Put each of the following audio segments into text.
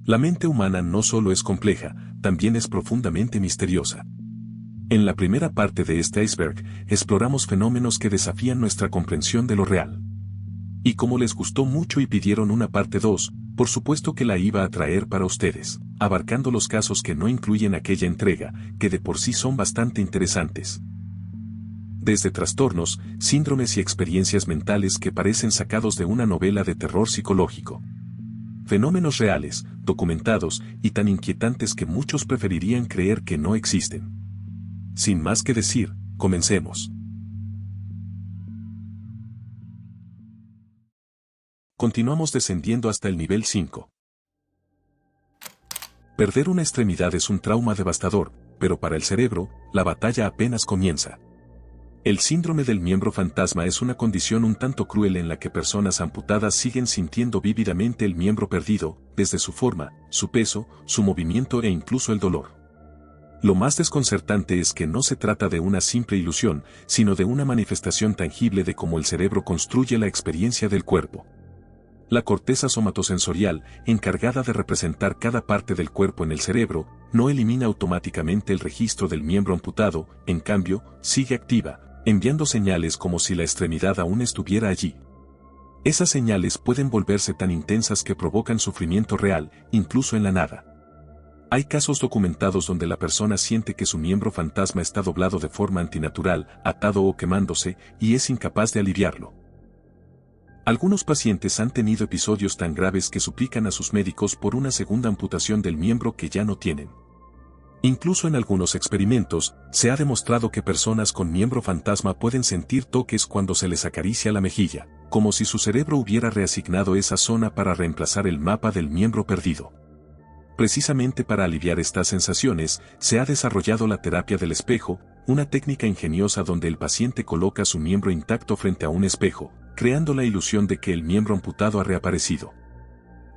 La mente humana no solo es compleja, también es profundamente misteriosa. En la primera parte de este iceberg, exploramos fenómenos que desafían nuestra comprensión de lo real. Y como les gustó mucho y pidieron una parte 2, por supuesto que la iba a traer para ustedes, abarcando los casos que no incluyen aquella entrega, que de por sí son bastante interesantes. Desde trastornos, síndromes y experiencias mentales que parecen sacados de una novela de terror psicológico. Fenómenos reales, documentados y tan inquietantes que muchos preferirían creer que no existen. Sin más que decir, comencemos. Continuamos descendiendo hasta el nivel 5. Perder una extremidad es un trauma devastador, pero para el cerebro, la batalla apenas comienza. El síndrome del miembro fantasma es una condición un tanto cruel en la que personas amputadas siguen sintiendo vívidamente el miembro perdido, desde su forma, su peso, su movimiento e incluso el dolor. Lo más desconcertante es que no se trata de una simple ilusión, sino de una manifestación tangible de cómo el cerebro construye la experiencia del cuerpo. La corteza somatosensorial, encargada de representar cada parte del cuerpo en el cerebro, no elimina automáticamente el registro del miembro amputado, en cambio, sigue activa, enviando señales como si la extremidad aún estuviera allí. Esas señales pueden volverse tan intensas que provocan sufrimiento real, incluso en la nada. Hay casos documentados donde la persona siente que su miembro fantasma está doblado de forma antinatural, atado o quemándose, y es incapaz de aliviarlo. Algunos pacientes han tenido episodios tan graves que suplican a sus médicos por una segunda amputación del miembro que ya no tienen. Incluso en algunos experimentos, se ha demostrado que personas con miembro fantasma pueden sentir toques cuando se les acaricia la mejilla, como si su cerebro hubiera reasignado esa zona para reemplazar el mapa del miembro perdido. Precisamente para aliviar estas sensaciones, se ha desarrollado la terapia del espejo, una técnica ingeniosa donde el paciente coloca su miembro intacto frente a un espejo, creando la ilusión de que el miembro amputado ha reaparecido.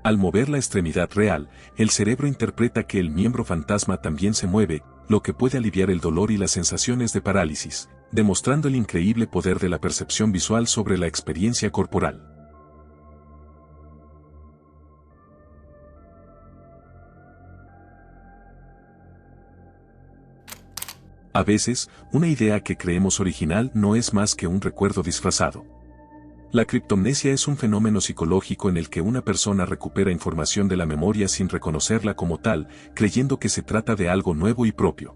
Al mover la extremidad real, el cerebro interpreta que el miembro fantasma también se mueve, lo que puede aliviar el dolor y las sensaciones de parálisis, demostrando el increíble poder de la percepción visual sobre la experiencia corporal. A veces, una idea que creemos original no es más que un recuerdo disfrazado. La criptomnesia es un fenómeno psicológico en el que una persona recupera información de la memoria sin reconocerla como tal, creyendo que se trata de algo nuevo y propio.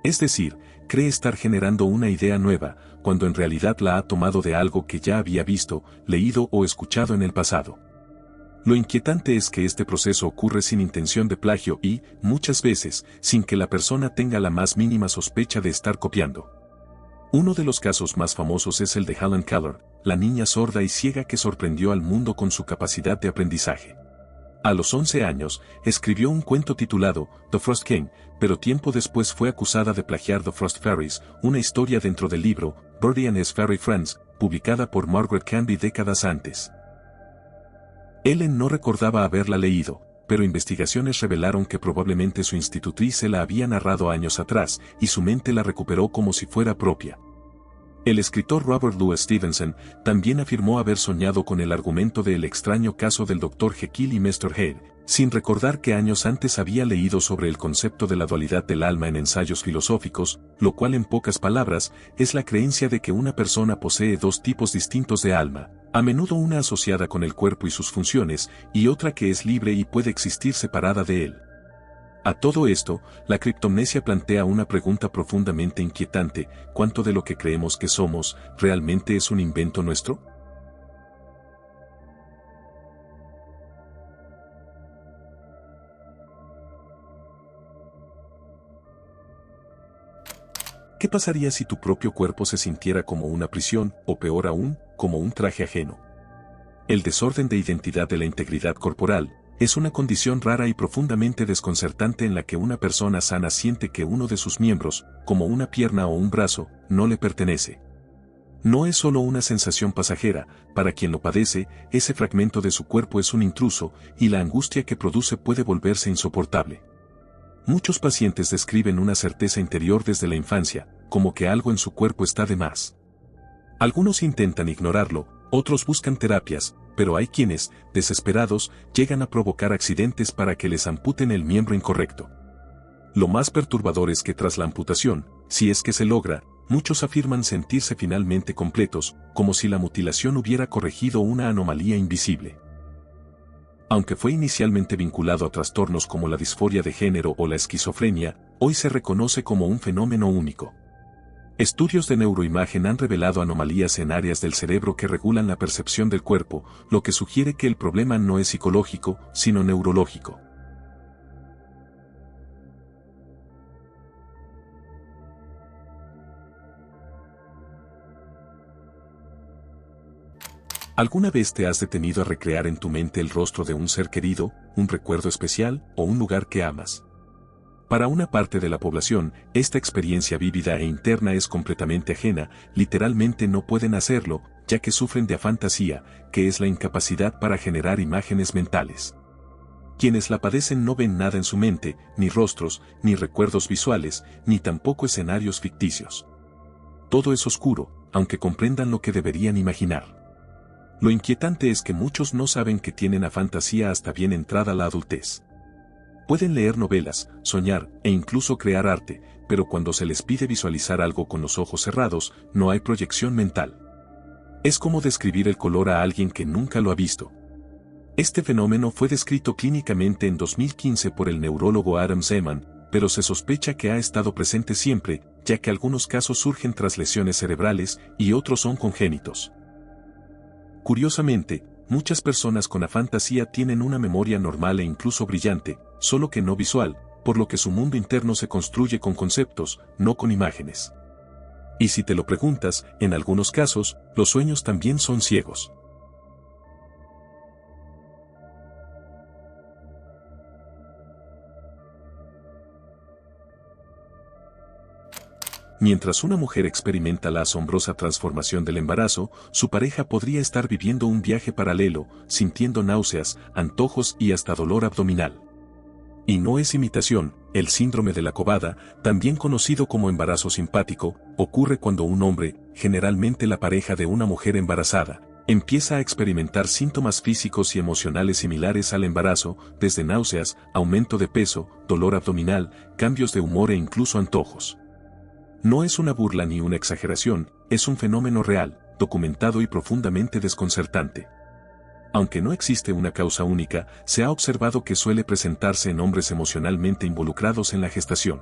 Es decir, cree estar generando una idea nueva, cuando en realidad la ha tomado de algo que ya había visto, leído o escuchado en el pasado. Lo inquietante es que este proceso ocurre sin intención de plagio y, muchas veces, sin que la persona tenga la más mínima sospecha de estar copiando. Uno de los casos más famosos es el de Helen Keller, la niña sorda y ciega que sorprendió al mundo con su capacidad de aprendizaje. A los 11 años, escribió un cuento titulado The Frost King, pero tiempo después fue acusada de plagiar The Frost Fairies, una historia dentro del libro Birdie and His Fairy Friends, publicada por Margaret Canby décadas antes. Ellen no recordaba haberla leído, pero investigaciones revelaron que probablemente su institutriz se la había narrado años atrás, y su mente la recuperó como si fuera propia. El escritor Robert Louis Stevenson también afirmó haber soñado con el argumento del extraño caso del Dr. Jekyll y Mr. Hyde, sin recordar que años antes había leído sobre el concepto de la dualidad del alma en ensayos filosóficos, lo cual en pocas palabras, es la creencia de que una persona posee dos tipos distintos de alma, a menudo una asociada con el cuerpo y sus funciones, y otra que es libre y puede existir separada de él. A todo esto, la criptomnesia plantea una pregunta profundamente inquietante: ¿cuánto de lo que creemos que somos, realmente es un invento nuestro? ¿Qué pasaría si tu propio cuerpo se sintiera como una prisión, o peor aún, como un traje ajeno? El desorden de identidad de la integridad corporal es una condición rara y profundamente desconcertante en la que una persona sana siente que uno de sus miembros, como una pierna o un brazo, no le pertenece. No es solo una sensación pasajera, para quien lo padece, ese fragmento de su cuerpo es un intruso, y la angustia que produce puede volverse insoportable. Muchos pacientes describen una certeza interior desde la infancia, como que algo en su cuerpo está de más. Algunos intentan ignorarlo, otros buscan terapias, pero hay quienes, desesperados, llegan a provocar accidentes para que les amputen el miembro incorrecto. Lo más perturbador es que tras la amputación, si es que se logra, muchos afirman sentirse finalmente completos, como si la mutilación hubiera corregido una anomalía invisible. Aunque fue inicialmente vinculado a trastornos como la disforia de género o la esquizofrenia, hoy se reconoce como un fenómeno único. Estudios de neuroimagen han revelado anomalías en áreas del cerebro que regulan la percepción del cuerpo, lo que sugiere que el problema no es psicológico, sino neurológico. ¿Alguna vez te has detenido a recrear en tu mente el rostro de un ser querido, un recuerdo especial o un lugar que amas? Para una parte de la población, esta experiencia vívida e interna es completamente ajena, literalmente no pueden hacerlo, ya que sufren de afantasía, que es la incapacidad para generar imágenes mentales. Quienes la padecen no ven nada en su mente, ni rostros, ni recuerdos visuales, ni tampoco escenarios ficticios. Todo es oscuro, aunque comprendan lo que deberían imaginar. Lo inquietante es que muchos no saben que tienen afantasía hasta bien entrada la adultez. Pueden leer novelas, soñar e incluso crear arte, pero cuando se les pide visualizar algo con los ojos cerrados, no hay proyección mental. Es como describir el color a alguien que nunca lo ha visto. Este fenómeno fue descrito clínicamente en 2015 por el neurólogo Adam Zeman, pero se sospecha que ha estado presente siempre, ya que algunos casos surgen tras lesiones cerebrales y otros son congénitos. Curiosamente, muchas personas con afantasía tienen una memoria normal e incluso brillante, solo que no visual, por lo que su mundo interno se construye con conceptos, no con imágenes. Y si te lo preguntas, en algunos casos, los sueños también son ciegos. Mientras una mujer experimenta la asombrosa transformación del embarazo, su pareja podría estar viviendo un viaje paralelo, sintiendo náuseas, antojos y hasta dolor abdominal. Y no es imitación, el síndrome de la cobada, también conocido como embarazo simpático, ocurre cuando un hombre, generalmente la pareja de una mujer embarazada, empieza a experimentar síntomas físicos y emocionales similares al embarazo, desde náuseas, aumento de peso, dolor abdominal, cambios de humor e incluso antojos. No es una burla ni una exageración, es un fenómeno real, documentado y profundamente desconcertante. Aunque no existe una causa única, se ha observado que suele presentarse en hombres emocionalmente involucrados en la gestación.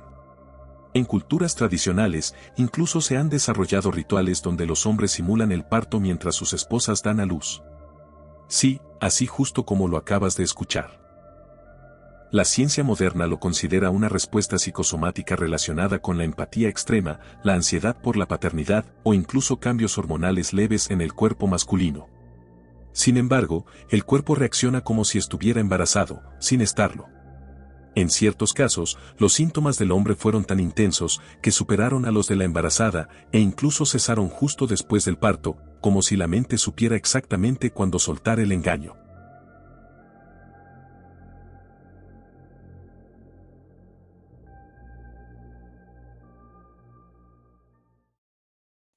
En culturas tradicionales, incluso se han desarrollado rituales donde los hombres simulan el parto mientras sus esposas dan a luz. Sí, así justo como lo acabas de escuchar. La ciencia moderna lo considera una respuesta psicosomática relacionada con la empatía extrema, la ansiedad por la paternidad o incluso cambios hormonales leves en el cuerpo masculino. Sin embargo, el cuerpo reacciona como si estuviera embarazado, sin estarlo. En ciertos casos, los síntomas del hombre fueron tan intensos que superaron a los de la embarazada e incluso cesaron justo después del parto, como si la mente supiera exactamente cuándo soltar el engaño.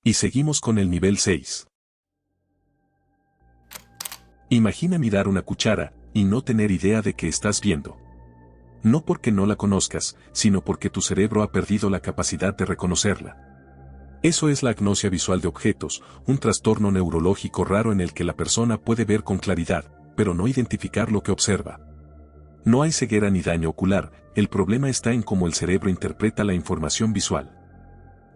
Y seguimos con el nivel 6. Imagina mirar una cuchara y no tener idea de qué estás viendo. No porque no la conozcas, sino porque tu cerebro ha perdido la capacidad de reconocerla. Eso es la agnosia visual de objetos, un trastorno neurológico raro en el que la persona puede ver con claridad, pero no identificar lo que observa. No hay ceguera ni daño ocular, el problema está en cómo el cerebro interpreta la información visual.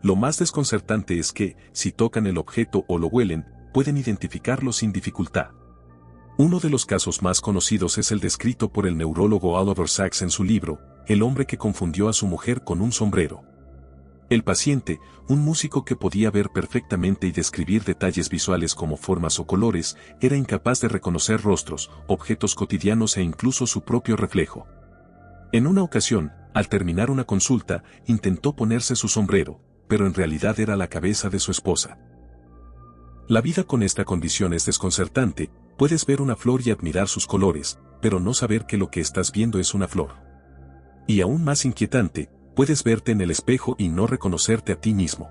Lo más desconcertante es que, si tocan el objeto o lo huelen, pueden identificarlo sin dificultad. Uno de los casos más conocidos es el descrito por el neurólogo Oliver Sacks en su libro, El hombre que confundió a su mujer con un sombrero. El paciente, un músico que podía ver perfectamente y describir detalles visuales como formas o colores, era incapaz de reconocer rostros, objetos cotidianos e incluso su propio reflejo. En una ocasión, al terminar una consulta, intentó ponerse su sombrero, pero en realidad era la cabeza de su esposa. La vida con esta condición es desconcertante, puedes ver una flor y admirar sus colores, pero no saber que lo que estás viendo es una flor. Y aún más inquietante, puedes verte en el espejo y no reconocerte a ti mismo.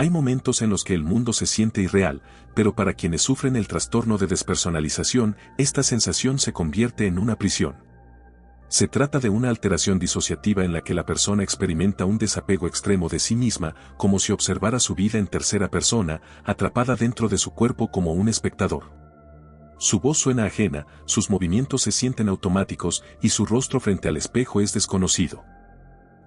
Hay momentos en los que el mundo se siente irreal, pero para quienes sufren el trastorno de despersonalización, esta sensación se convierte en una prisión. Se trata de una alteración disociativa en la que la persona experimenta un desapego extremo de sí misma, como si observara su vida en tercera persona, atrapada dentro de su cuerpo como un espectador. Su voz suena ajena, sus movimientos se sienten automáticos y su rostro frente al espejo es desconocido.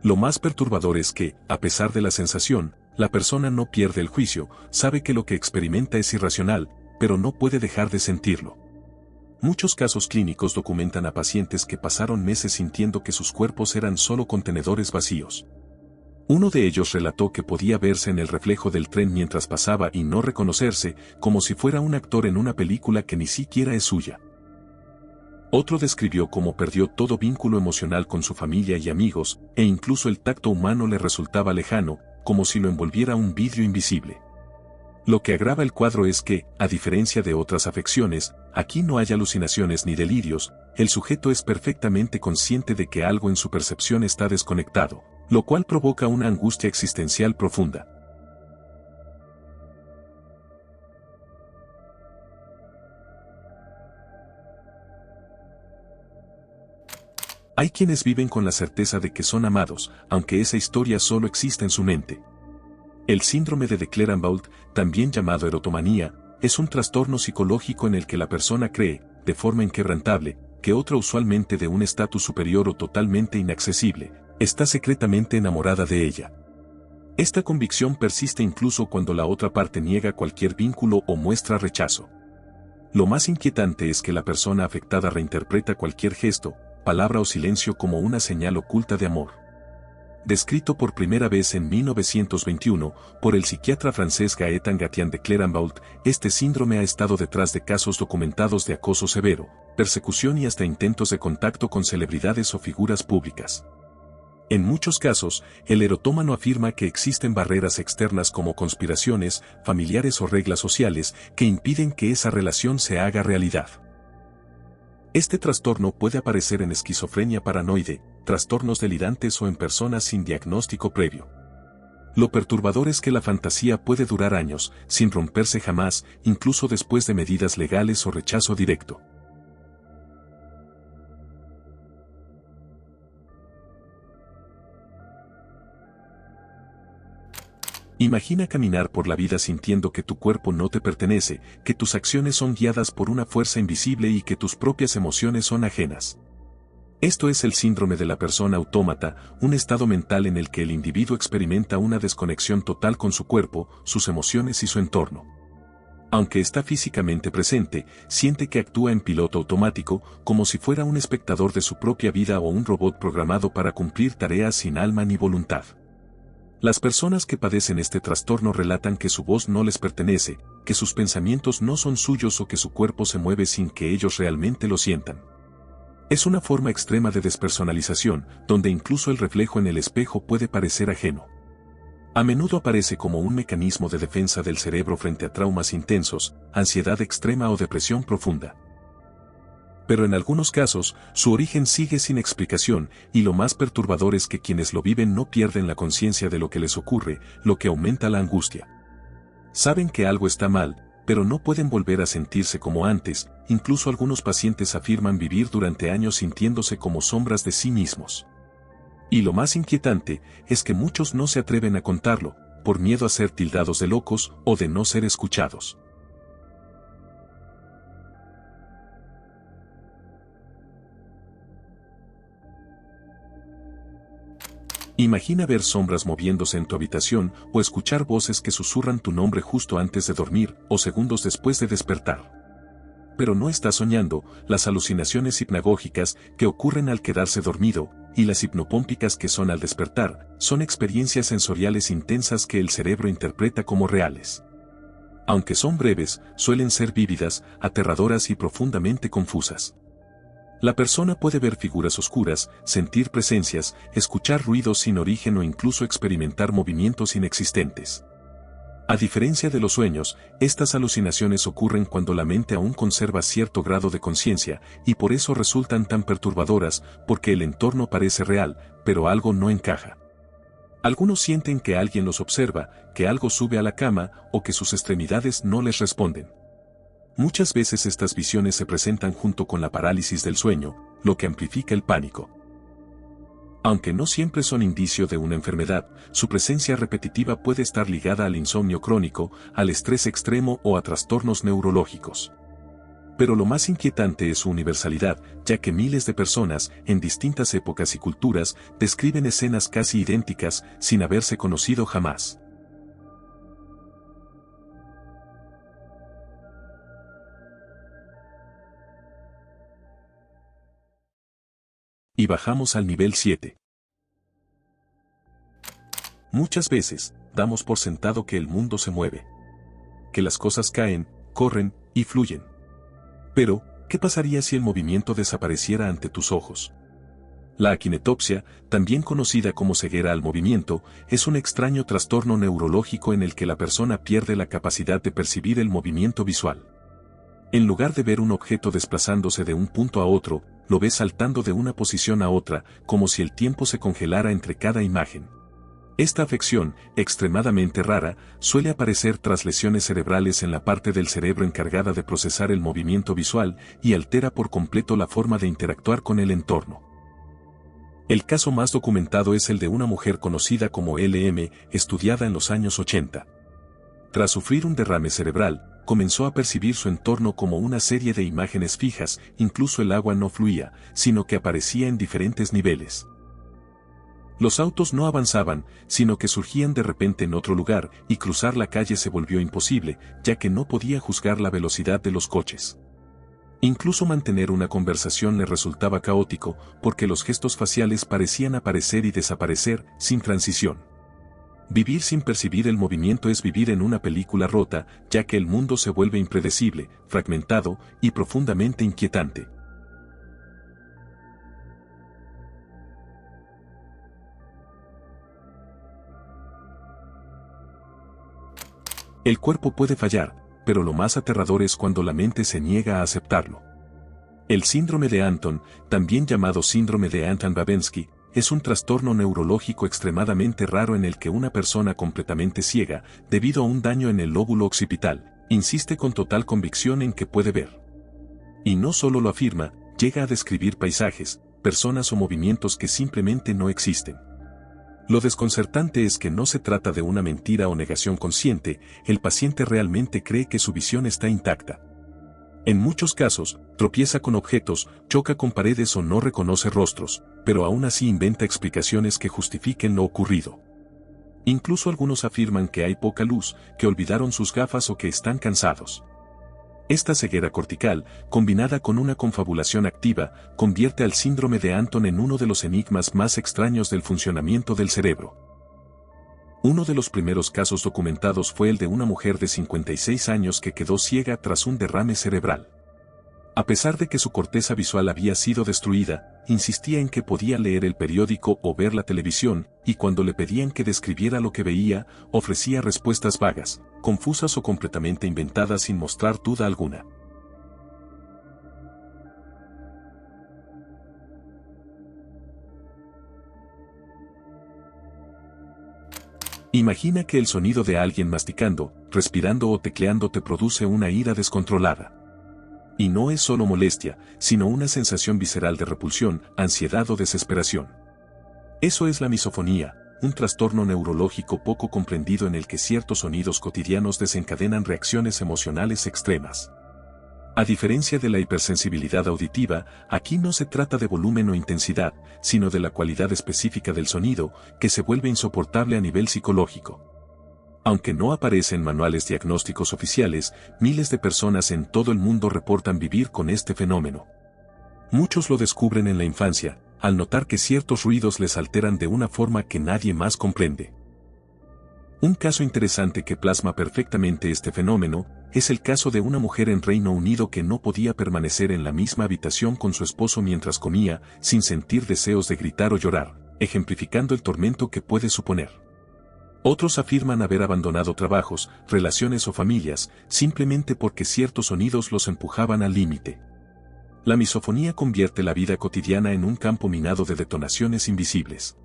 Lo más perturbador es que, a pesar de la sensación, la persona no pierde el juicio, sabe que lo que experimenta es irracional, pero no puede dejar de sentirlo. Muchos casos clínicos documentan a pacientes que pasaron meses sintiendo que sus cuerpos eran solo contenedores vacíos. Uno de ellos relató que podía verse en el reflejo del tren mientras pasaba y no reconocerse, como si fuera un actor en una película que ni siquiera es suya. Otro describió cómo perdió todo vínculo emocional con su familia y amigos, e incluso el tacto humano le resultaba lejano, como si lo envolviera un vidrio invisible. Lo que agrava el cuadro es que, a diferencia de otras afecciones, aquí no hay alucinaciones ni delirios, el sujeto es perfectamente consciente de que algo en su percepción está desconectado, lo cual provoca una angustia existencial profunda. Hay quienes viven con la certeza de que son amados, aunque esa historia solo existe en su mente. El síndrome de Clerambault, también llamado erotomanía, es un trastorno psicológico en el que la persona cree, de forma inquebrantable, que otra, usualmente de un estatus superior o totalmente inaccesible, está secretamente enamorada de ella. Esta convicción persiste incluso cuando la otra parte niega cualquier vínculo o muestra rechazo. Lo más inquietante es que la persona afectada reinterpreta cualquier gesto, palabra o silencio como una señal oculta de amor. Descrito por primera vez en 1921 por el psiquiatra francés Gaëtan Gatien de Clerambault, este síndrome ha estado detrás de casos documentados de acoso severo, persecución y hasta intentos de contacto con celebridades o figuras públicas. En muchos casos, el erotómano afirma que existen barreras externas como conspiraciones, familiares o reglas sociales que impiden que esa relación se haga realidad. Este trastorno puede aparecer en esquizofrenia paranoide, trastornos delirantes o en personas sin diagnóstico previo. Lo perturbador es que la fantasía puede durar años, sin romperse jamás, incluso después de medidas legales o rechazo directo. Imagina caminar por la vida sintiendo que tu cuerpo no te pertenece, que tus acciones son guiadas por una fuerza invisible y que tus propias emociones son ajenas. Esto es el síndrome de la persona autómata, un estado mental en el que el individuo experimenta una desconexión total con su cuerpo, sus emociones y su entorno. Aunque está físicamente presente, siente que actúa en piloto automático, como si fuera un espectador de su propia vida o un robot programado para cumplir tareas sin alma ni voluntad. Las personas que padecen este trastorno relatan que su voz no les pertenece, que sus pensamientos no son suyos o que su cuerpo se mueve sin que ellos realmente lo sientan. Es una forma extrema de despersonalización, donde incluso el reflejo en el espejo puede parecer ajeno. A menudo aparece como un mecanismo de defensa del cerebro frente a traumas intensos, ansiedad extrema o depresión profunda. Pero en algunos casos, su origen sigue sin explicación, y lo más perturbador es que quienes lo viven no pierden la conciencia de lo que les ocurre, lo que aumenta la angustia. Saben que algo está mal, pero no pueden volver a sentirse como antes, incluso algunos pacientes afirman vivir durante años sintiéndose como sombras de sí mismos. Y lo más inquietante, es que muchos no se atreven a contarlo, por miedo a ser tildados de locos o de no ser escuchados. Imagina ver sombras moviéndose en tu habitación o escuchar voces que susurran tu nombre justo antes de dormir o segundos después de despertar. Pero no estás soñando, las alucinaciones hipnagógicas que ocurren al quedarse dormido y las hipnopómpicas que son al despertar, son experiencias sensoriales intensas que el cerebro interpreta como reales. Aunque son breves, suelen ser vívidas, aterradoras y profundamente confusas. La persona puede ver figuras oscuras, sentir presencias, escuchar ruidos sin origen o incluso experimentar movimientos inexistentes. A diferencia de los sueños, estas alucinaciones ocurren cuando la mente aún conserva cierto grado de conciencia, y por eso resultan tan perturbadoras, porque el entorno parece real, pero algo no encaja. Algunos sienten que alguien los observa, que algo sube a la cama o que sus extremidades no les responden. Muchas veces estas visiones se presentan junto con la parálisis del sueño, lo que amplifica el pánico. Aunque no siempre son indicio de una enfermedad, su presencia repetitiva puede estar ligada al insomnio crónico, al estrés extremo o a trastornos neurológicos. Pero lo más inquietante es su universalidad, ya que miles de personas, en distintas épocas y culturas, describen escenas casi idénticas, sin haberse conocido jamás. Y bajamos al nivel 7. Muchas veces, damos por sentado que el mundo se mueve. Que las cosas caen, corren y fluyen. Pero, ¿qué pasaría si el movimiento desapareciera ante tus ojos? La akinetopsia, también conocida como ceguera al movimiento, es un extraño trastorno neurológico en el que la persona pierde la capacidad de percibir el movimiento visual. En lugar de ver un objeto desplazándose de un punto a otro, lo ves saltando de una posición a otra, como si el tiempo se congelara entre cada imagen. Esta afección, extremadamente rara, suele aparecer tras lesiones cerebrales en la parte del cerebro encargada de procesar el movimiento visual y altera por completo la forma de interactuar con el entorno. El caso más documentado es el de una mujer conocida como LM, estudiada en los años 80. Tras sufrir un derrame cerebral, comenzó a percibir su entorno como una serie de imágenes fijas, incluso el agua no fluía, sino que aparecía en diferentes niveles. Los autos no avanzaban, sino que surgían de repente en otro lugar, y cruzar la calle se volvió imposible, ya que no podía juzgar la velocidad de los coches. Incluso mantener una conversación le resultaba caótico, porque los gestos faciales parecían aparecer y desaparecer, sin transición. Vivir sin percibir el movimiento es vivir en una película rota, ya que el mundo se vuelve impredecible, fragmentado y profundamente inquietante. El cuerpo puede fallar, pero lo más aterrador es cuando la mente se niega a aceptarlo. El síndrome de Anton, también llamado síndrome de Anton-Babensky, es un trastorno neurológico extremadamente raro en el que una persona completamente ciega, debido a un daño en el lóbulo occipital, insiste con total convicción en que puede ver. Y no solo lo afirma, llega a describir paisajes, personas o movimientos que simplemente no existen. Lo desconcertante es que no se trata de una mentira o negación consciente, el paciente realmente cree que su visión está intacta. En muchos casos, tropieza con objetos, choca con paredes o no reconoce rostros, pero aún así inventa explicaciones que justifiquen lo ocurrido. Incluso algunos afirman que hay poca luz, que olvidaron sus gafas o que están cansados. Esta ceguera cortical, combinada con una confabulación activa, convierte al síndrome de Anton en uno de los enigmas más extraños del funcionamiento del cerebro. Uno de los primeros casos documentados fue el de una mujer de 56 años que quedó ciega tras un derrame cerebral. A pesar de que su corteza visual había sido destruida, insistía en que podía leer el periódico o ver la televisión, y cuando le pedían que describiera lo que veía, ofrecía respuestas vagas, confusas o completamente inventadas sin mostrar duda alguna. Imagina que el sonido de alguien masticando, respirando o tecleando te produce una ira descontrolada. Y no es solo molestia, sino una sensación visceral de repulsión, ansiedad o desesperación. Eso es la misofonía, un trastorno neurológico poco comprendido en el que ciertos sonidos cotidianos desencadenan reacciones emocionales extremas. A diferencia de la hipersensibilidad auditiva, aquí no se trata de volumen o intensidad, sino de la cualidad específica del sonido, que se vuelve insoportable a nivel psicológico. Aunque no aparece en manuales diagnósticos oficiales, miles de personas en todo el mundo reportan vivir con este fenómeno. Muchos lo descubren en la infancia, al notar que ciertos ruidos les alteran de una forma que nadie más comprende. Un caso interesante que plasma perfectamente este fenómeno, es el caso de una mujer en Reino Unido que no podía permanecer en la misma habitación con su esposo mientras comía, sin sentir deseos de gritar o llorar, ejemplificando el tormento que puede suponer. Otros afirman haber abandonado trabajos, relaciones o familias, simplemente porque ciertos sonidos los empujaban al límite. La misofonía convierte la vida cotidiana en un campo minado de detonaciones invisibles.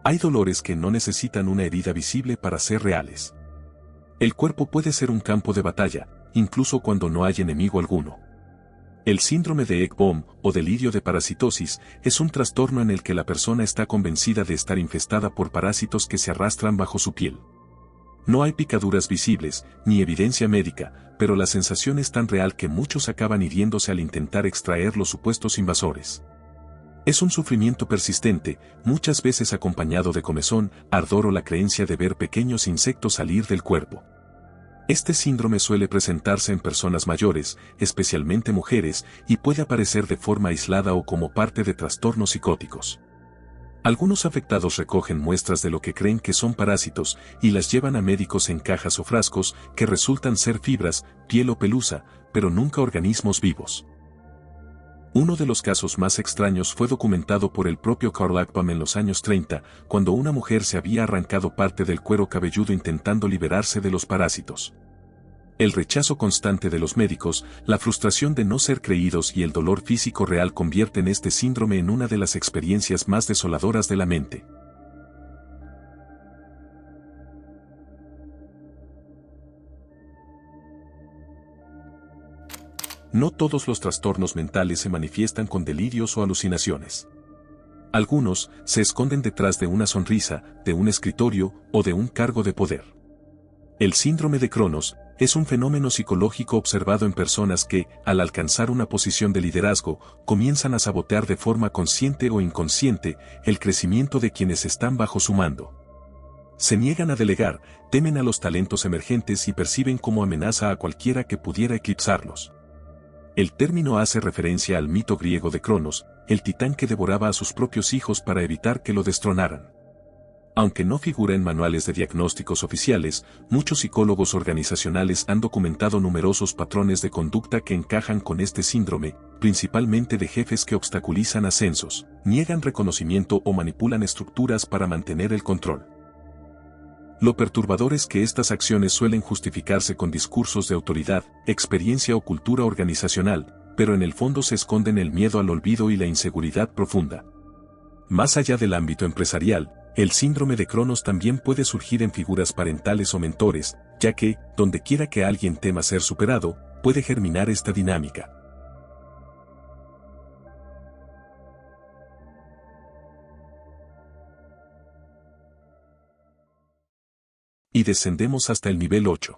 Hay dolores que no necesitan una herida visible para ser reales. El cuerpo puede ser un campo de batalla, incluso cuando no hay enemigo alguno. El síndrome de Egg-Bomb o delirio de parasitosis es un trastorno en el que la persona está convencida de estar infestada por parásitos que se arrastran bajo su piel. No hay picaduras visibles, ni evidencia médica, pero la sensación es tan real que muchos acaban hiriéndose al intentar extraer los supuestos invasores. Es un sufrimiento persistente, muchas veces acompañado de comezón, ardor o la creencia de ver pequeños insectos salir del cuerpo. Este síndrome suele presentarse en personas mayores, especialmente mujeres, y puede aparecer de forma aislada o como parte de trastornos psicóticos. Algunos afectados recogen muestras de lo que creen que son parásitos y las llevan a médicos en cajas o frascos que resultan ser fibras, piel o pelusa, pero nunca organismos vivos. Uno de los casos más extraños fue documentado por el propio Carl Ekman en los años 30, cuando una mujer se había arrancado parte del cuero cabelludo intentando liberarse de los parásitos. El rechazo constante de los médicos, la frustración de no ser creídos y el dolor físico real convierten este síndrome en una de las experiencias más desoladoras de la mente. No todos los trastornos mentales se manifiestan con delirios o alucinaciones. Algunos se esconden detrás de una sonrisa, de un escritorio o de un cargo de poder. El síndrome de Cronos es un fenómeno psicológico observado en personas que, al alcanzar una posición de liderazgo, comienzan a sabotear de forma consciente o inconsciente el crecimiento de quienes están bajo su mando. Se niegan a delegar, temen a los talentos emergentes y perciben como amenaza a cualquiera que pudiera eclipsarlos. El término hace referencia al mito griego de Cronos, el titán que devoraba a sus propios hijos para evitar que lo destronaran. Aunque no figura en manuales de diagnósticos oficiales, muchos psicólogos organizacionales han documentado numerosos patrones de conducta que encajan con este síndrome, principalmente de jefes que obstaculizan ascensos, niegan reconocimiento o manipulan estructuras para mantener el control. Lo perturbador es que estas acciones suelen justificarse con discursos de autoridad, experiencia o cultura organizacional, pero en el fondo se esconden el miedo al olvido y la inseguridad profunda. Más allá del ámbito empresarial, el síndrome de Cronos también puede surgir en figuras parentales o mentores, ya que, donde quiera que alguien tema ser superado, puede germinar esta dinámica. Y descendemos hasta el nivel 8.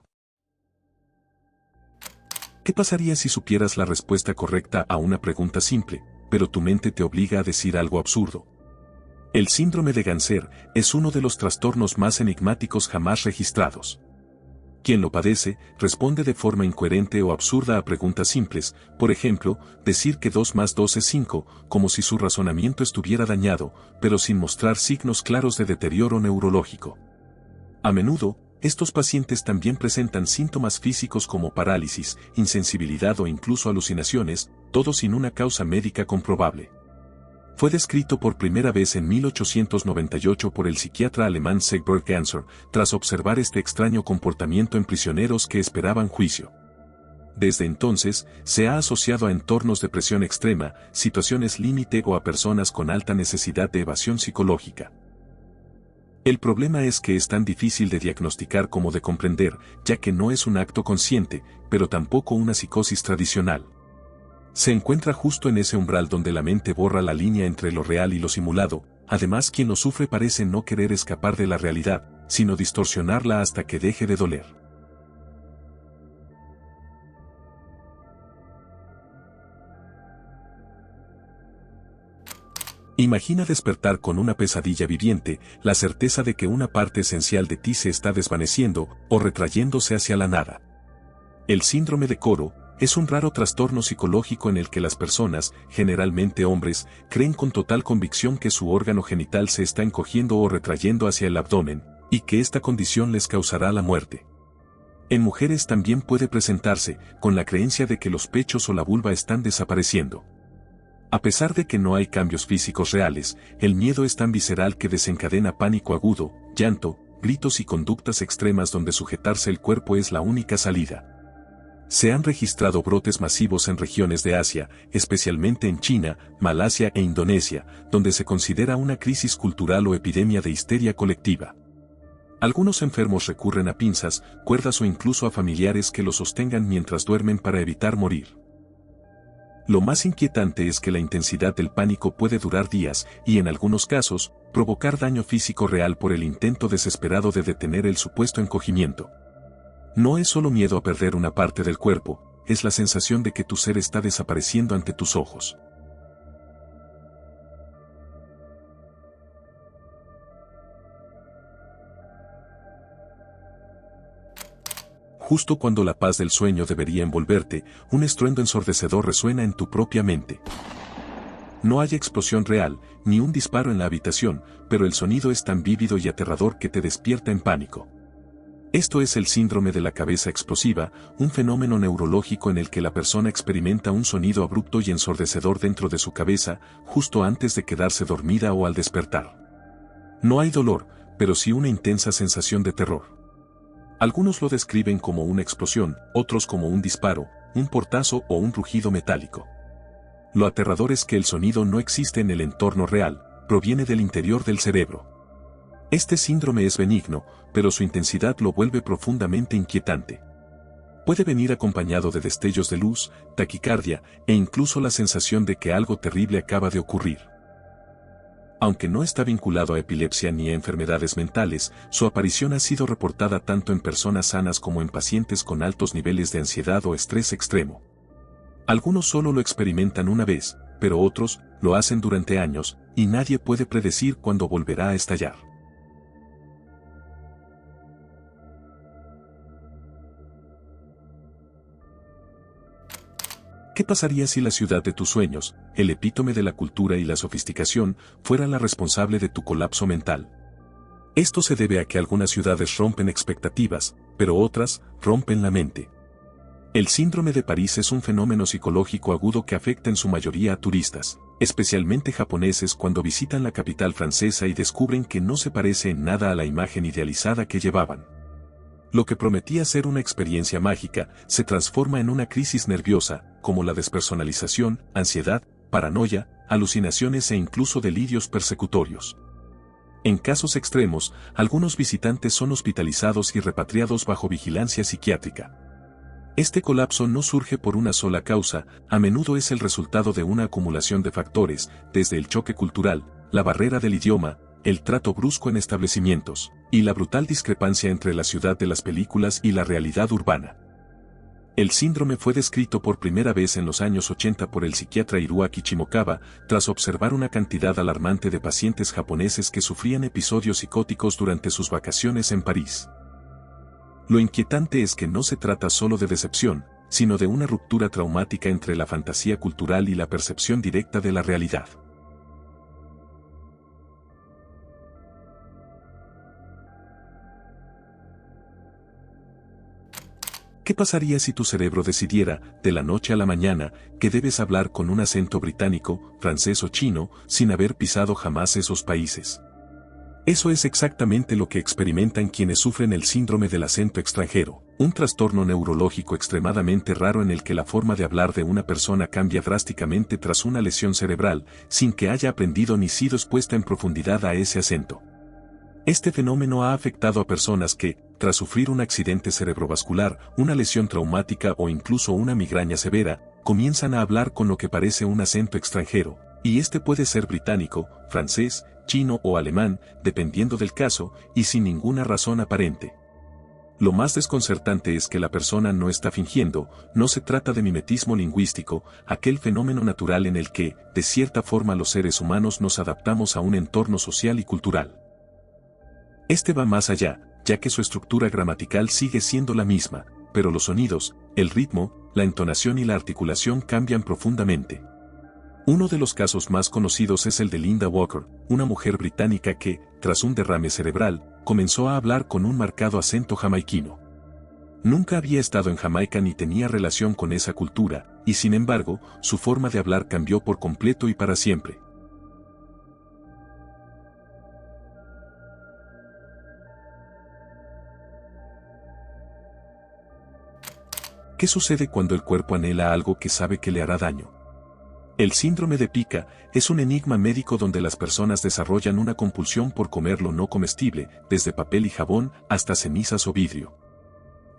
¿Qué pasaría si supieras la respuesta correcta a una pregunta simple, pero tu mente te obliga a decir algo absurdo? El síndrome de Ganser es uno de los trastornos más enigmáticos jamás registrados. Quien lo padece, responde de forma incoherente o absurda a preguntas simples, por ejemplo, decir que 2 más 2 es 5, como si su razonamiento estuviera dañado, pero sin mostrar signos claros de deterioro neurológico. A menudo, estos pacientes también presentan síntomas físicos como parálisis, insensibilidad o incluso alucinaciones, todo sin una causa médica comprobable. Fue descrito por primera vez en 1898 por el psiquiatra alemán Siegfried Ganser, tras observar este extraño comportamiento en prisioneros que esperaban juicio. Desde entonces, se ha asociado a entornos de presión extrema, situaciones límite o a personas con alta necesidad de evasión psicológica. El problema es que es tan difícil de diagnosticar como de comprender, ya que no es un acto consciente, pero tampoco una psicosis tradicional. Se encuentra justo en ese umbral donde la mente borra la línea entre lo real y lo simulado, además quien lo sufre parece no querer escapar de la realidad, sino distorsionarla hasta que deje de doler. Imagina despertar con una pesadilla viviente, la certeza de que una parte esencial de ti se está desvaneciendo o retrayéndose hacia la nada. El síndrome de Coro es un raro trastorno psicológico en el que las personas, generalmente hombres, creen con total convicción que su órgano genital se está encogiendo o retrayendo hacia el abdomen, y que esta condición les causará la muerte. En mujeres también puede presentarse, con la creencia de que los pechos o la vulva están desapareciendo. A pesar de que no hay cambios físicos reales, el miedo es tan visceral que desencadena pánico agudo, llanto, gritos y conductas extremas donde sujetarse el cuerpo es la única salida. Se han registrado brotes masivos en regiones de Asia, especialmente en China, Malasia e Indonesia, donde se considera una crisis cultural o epidemia de histeria colectiva. Algunos enfermos recurren a pinzas, cuerdas o incluso a familiares que los sostengan mientras duermen para evitar morir. Lo más inquietante es que la intensidad del pánico puede durar días y en algunos casos, provocar daño físico real por el intento desesperado de detener el supuesto encogimiento. No es solo miedo a perder una parte del cuerpo, es la sensación de que tu ser está desapareciendo ante tus ojos. Justo cuando la paz del sueño debería envolverte, un estruendo ensordecedor resuena en tu propia mente. No hay explosión real, ni un disparo en la habitación, pero el sonido es tan vívido y aterrador que te despierta en pánico. Esto es el síndrome de la cabeza explosiva, un fenómeno neurológico en el que la persona experimenta un sonido abrupto y ensordecedor dentro de su cabeza, justo antes de quedarse dormida o al despertar. No hay dolor, pero sí una intensa sensación de terror. Algunos lo describen como una explosión, otros como un disparo, un portazo o un rugido metálico. Lo aterrador es que el sonido no existe en el entorno real, proviene del interior del cerebro. Este síndrome es benigno, pero su intensidad lo vuelve profundamente inquietante. Puede venir acompañado de destellos de luz, taquicardia e incluso la sensación de que algo terrible acaba de ocurrir. Aunque no está vinculado a epilepsia ni a enfermedades mentales, su aparición ha sido reportada tanto en personas sanas como en pacientes con altos niveles de ansiedad o estrés extremo. Algunos solo lo experimentan una vez, pero otros lo hacen durante años, y nadie puede predecir cuándo volverá a estallar. ¿Qué pasaría si la ciudad de tus sueños, el epítome de la cultura y la sofisticación, fuera la responsable de tu colapso mental? Esto se debe a que algunas ciudades rompen expectativas, pero otras rompen la mente. El síndrome de París es un fenómeno psicológico agudo que afecta en su mayoría a turistas, especialmente japoneses cuando visitan la capital francesa y descubren que no se parece en nada a la imagen idealizada que llevaban. Lo que prometía ser una experiencia mágica se transforma en una crisis nerviosa, como la despersonalización, ansiedad, paranoia, alucinaciones e incluso delirios persecutorios. En casos extremos, algunos visitantes son hospitalizados y repatriados bajo vigilancia psiquiátrica. Este colapso no surge por una sola causa, a menudo es el resultado de una acumulación de factores, desde el choque cultural, la barrera del idioma, el trato brusco en establecimientos, y la brutal discrepancia entre la ciudad de las películas y la realidad urbana. El síndrome fue descrito por primera vez en los años 80 por el psiquiatra Hiroaki Shimokawa, tras observar una cantidad alarmante de pacientes japoneses que sufrían episodios psicóticos durante sus vacaciones en París. Lo inquietante es que no se trata solo de decepción, sino de una ruptura traumática entre la fantasía cultural y la percepción directa de la realidad. ¿Qué pasaría si tu cerebro decidiera, de la noche a la mañana, que debes hablar con un acento británico, francés o chino, sin haber pisado jamás esos países? Eso es exactamente lo que experimentan quienes sufren el síndrome del acento extranjero, un trastorno neurológico extremadamente raro en el que la forma de hablar de una persona cambia drásticamente tras una lesión cerebral, sin que haya aprendido ni sido expuesta en profundidad a ese acento. Este fenómeno ha afectado a personas que, tras sufrir un accidente cerebrovascular, una lesión traumática o incluso una migraña severa, comienzan a hablar con lo que parece un acento extranjero, y este puede ser británico, francés, chino o alemán, dependiendo del caso, y sin ninguna razón aparente. Lo más desconcertante es que la persona no está fingiendo, no se trata de mimetismo lingüístico, aquel fenómeno natural en el que, de cierta forma los seres humanos nos adaptamos a un entorno social y cultural. Este va más allá, ya que su estructura gramatical sigue siendo la misma, pero los sonidos, el ritmo, la entonación y la articulación cambian profundamente. Uno de los casos más conocidos es el de Linda Walker, una mujer británica que, tras un derrame cerebral, comenzó a hablar con un marcado acento jamaiquino. Nunca había estado en Jamaica ni tenía relación con esa cultura, y sin embargo, su forma de hablar cambió por completo y para siempre. ¿Qué sucede cuando el cuerpo anhela algo que sabe que le hará daño? El síndrome de Pica es un enigma médico donde las personas desarrollan una compulsión por comer lo no comestible, desde papel y jabón hasta cenizas o vidrio.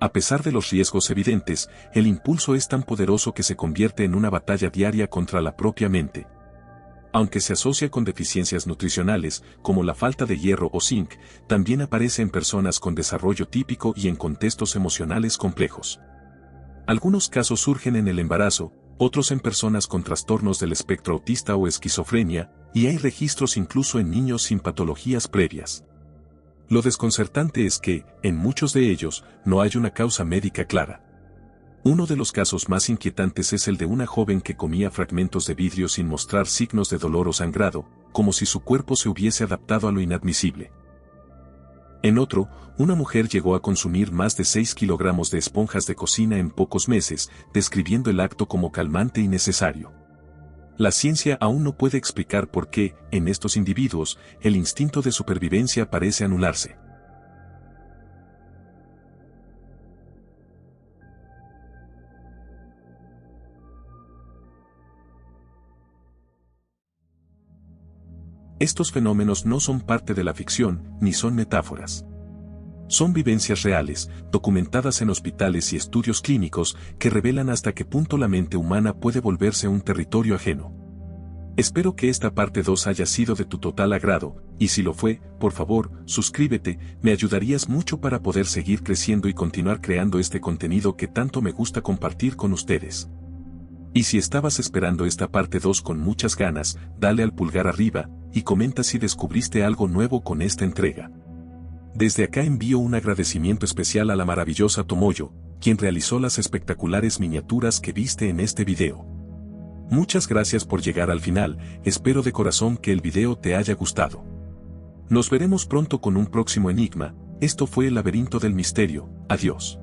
A pesar de los riesgos evidentes, el impulso es tan poderoso que se convierte en una batalla diaria contra la propia mente. Aunque se asocia con deficiencias nutricionales, como la falta de hierro o zinc, también aparece en personas con desarrollo típico y en contextos emocionales complejos. Algunos casos surgen en el embarazo, otros en personas con trastornos del espectro autista o esquizofrenia, y hay registros incluso en niños sin patologías previas. Lo desconcertante es que, en muchos de ellos, no hay una causa médica clara. Uno de los casos más inquietantes es el de una joven que comía fragmentos de vidrio sin mostrar signos de dolor o sangrado, como si su cuerpo se hubiese adaptado a lo inadmisible. En otro, una mujer llegó a consumir más de 6 kilogramos de esponjas de cocina en pocos meses, describiendo el acto como calmante y necesario. La ciencia aún no puede explicar por qué, en estos individuos, el instinto de supervivencia parece anularse. Estos fenómenos no son parte de la ficción, ni son metáforas. Son vivencias reales, documentadas en hospitales y estudios clínicos, que revelan hasta qué punto la mente humana puede volverse un territorio ajeno. Espero que esta parte 2 haya sido de tu total agrado, y si lo fue, por favor, suscríbete, me ayudarías mucho para poder seguir creciendo y continuar creando este contenido que tanto me gusta compartir con ustedes. Y si estabas esperando esta parte 2 con muchas ganas, dale al pulgar arriba, y comenta si descubriste algo nuevo con esta entrega. Desde acá envío un agradecimiento especial a la maravillosa Tomoyo, quien realizó las espectaculares miniaturas que viste en este video. Muchas gracias por llegar al final, espero de corazón que el video te haya gustado. Nos veremos pronto con un próximo enigma, esto fue el laberinto del misterio, adiós.